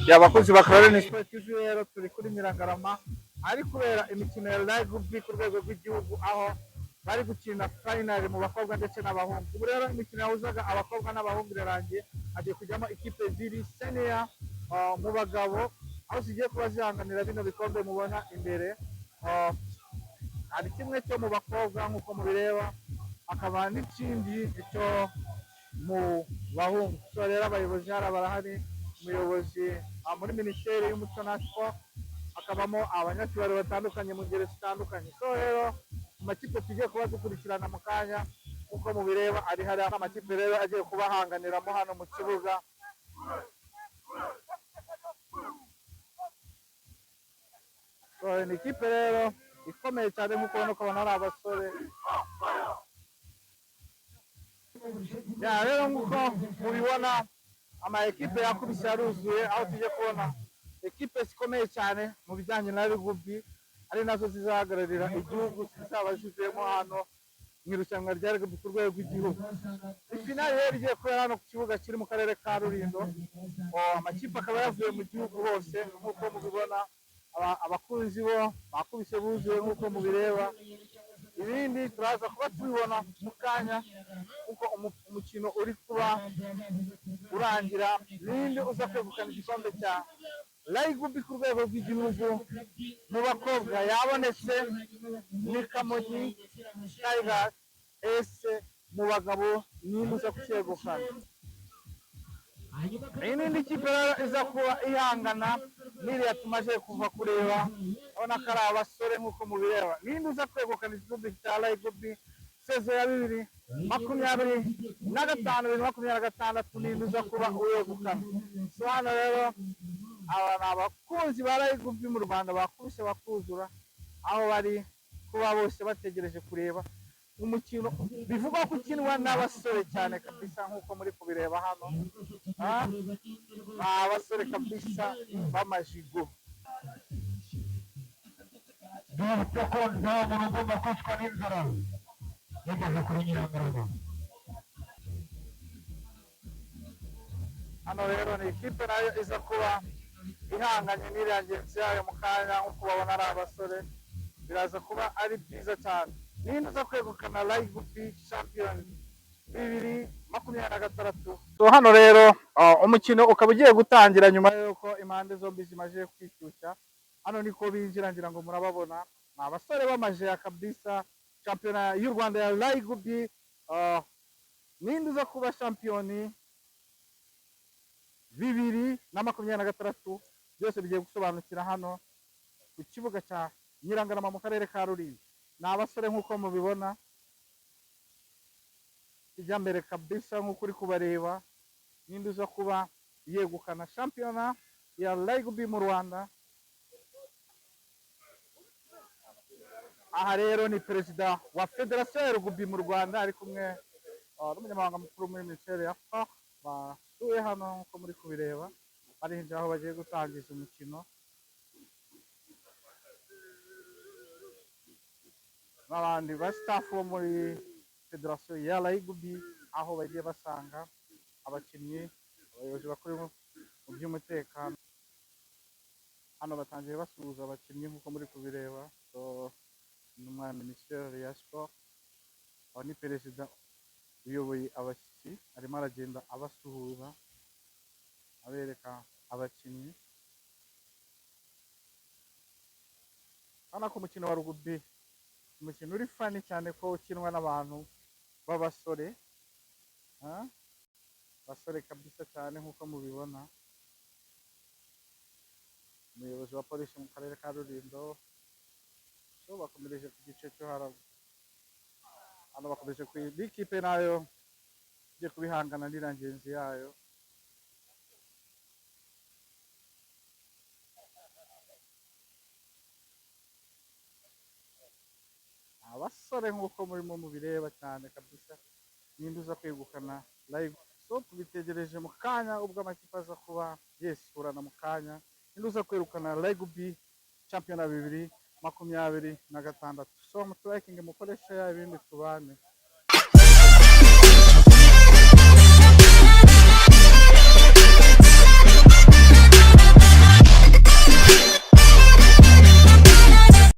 y'abakozi ba CralleneSport rero turi kuri Nyiragarama ari kubera imikino ya rugby ku rwego rw'igihugu aho bari gukina final mu bakobwa ndetse n'abahungu. Ubu rero imikino yahuzaga abakobwa n'abahungu irarangiye, hagiye kujyamo ikipe ebyiri senior mu bagabo aho zigiye kuba zihanganira bino bikombe mubona imbere. Hari kimwe cyo mu bakobwa nk'uko mubireba, hakaba n'ikindi cyo mu bahungu. So rero abayobozi barahari, umuyobozi muri minisiteri y'umuco na siporo, hakabamo abanyacyubahiro batandukanye mu ngeri zitandukanye. So rero amakipe tugiye kuba dukurikirana mu kanya nk'uko mubireba, ari hari amakipe rero agiye kubahanganiramo hano mu kibuga. So ni ikipe rero ikomeye cyane nk'uko ubona ko ari abasore. Rero nk'uko mubibona ama ekipe yakubise yaruzuye, aho tujye kubona ekipe zikomeye cyane mu bijyanye na rugby, ari nazo zizahagararira igihugu, zizaba zivuyemo hano mu irushanwa rya rugby ku rwego rw'igihugu. Finali rero igiye kubera hano ku kibuga kiri mu karere ka Rulindo. Amakipe akaba yavuye mu gihugu hose nk'uko mubibona, abakunzi bo bakubise buzuye nk'uko mubireba. Ibindi turaza kuba tubibona mu kanya kuko umukino uri kuba urangira, ninde uza kwegukana igikombe cya rugby ku rwego rw'igihugu. Mu bakobwa yabonetse ni Kamonyi Tigers, ese mu bagabo ninde uza kucyegukana? Iyi n'indi kipe rero iza kuba ihangana n'iriya tumaze kuva kureba, urabona ko ari abasore nk'uko mubireba. Ninde uza kwegukana igikombe cya rugby sezo ya 2025 2026, ninde uza kuba uwegukana? So hano rero aba ni abakunzi ba rugby mu Rwanda bakubise bakuzura, aho bari kuba bose bategereje kureba umukino bivugwa ko ukinwa n'abasore cyane kabisa nk'uko muri kubireba hano. Abasore kabisa b'amajigo. Dufite ko nta muntu ugomba kwicwa n'inzara yageze kuri Nyiragarama. Hano rero ni ikipe nayo iza kuba ihanganye n'iriya ngenzi yayo mu kanya, nk'uko babona ari abasore, biraza kuba ari byiza cyane. Ninde uza kwegukana rugby champion 2026? So hano rero umukino ukaba ugiye gutangira nyuma y'uko impande zombi zimaze kwishyushya. Hano niko binjira, ngira ngo murababona ni abasore b'amaje ya kabisa. Shampiyona y'u Rwanda ya rugby, ninde uza kuba shampiyoni 2026? Byose bigiye gusobanukira hano ku kibuga cya Nyiragarama mu karere ka Rulindo. Ni abasore nk'uko mubibona, kijya mbere kabisa nk'uko uri kubareba. Ninde uza kuba yegukana shampiyona ya rugby mu Rwanda? Aha rero ni perezida wa federasiyo ya rugby mu Rwanda ari kumwe n'umunyamabanga mukuru muri minisiteri ya siporo, basuye hano nk'uko muri kubireba, barinjira aho bagiye gutangiza umukino. N'abandi ba staff bo muri federasiyo ya rugby, aho bagiye basanga abakinnyi, abayobozi bakuru mu by'umutekano. Hano batangiye basuhuza abakinnyi nk'uko muri kubireba. So n'umwa minisiteri ya siporo, aho ni perezida uyoboye abashyitsi, arimo aragenda abasuhuza abereka abakinnyi. Hano ku mukino wa rugby, umukino uri fani cyane ko ukinwa n'abantu b'abasore, basore kabisa cyane nk'uko mubibona. Umuyobozi wa polisi mu karere ka Rulindo, so bakomereje ku gice cyo haraguru. Hano bakomeje ku ikipe nayo igiye kubihangana n'iriya ngenzi yayo. Abasore nk'uko murimo mubireba cyane kabisa, ninde uza kwegukana live? So tubitegereje mu kanya ubwo amakipe aza kuba yesurana mu kanya, ninde uza kwegukana rugby champion 2026. So mutubakinge mukoresha ibindi tubane.